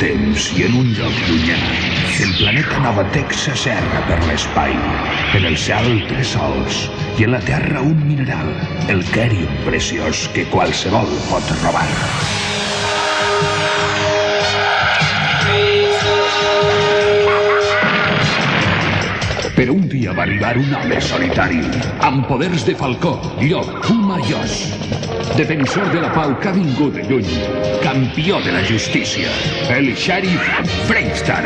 temps i en un lloc llunyà, el planeta Nova Tech s'acerra per l'espai. En el cel, 3 sols, i en la Terra un mineral, el Kerium preciós que qualsevol pot robar. Però un dia va arribar un home solitari, amb poders de falcó, llop, puma i os. Defensor de la pau que ha vingut de lluny, campió de la justícia, el xèrif Freightar.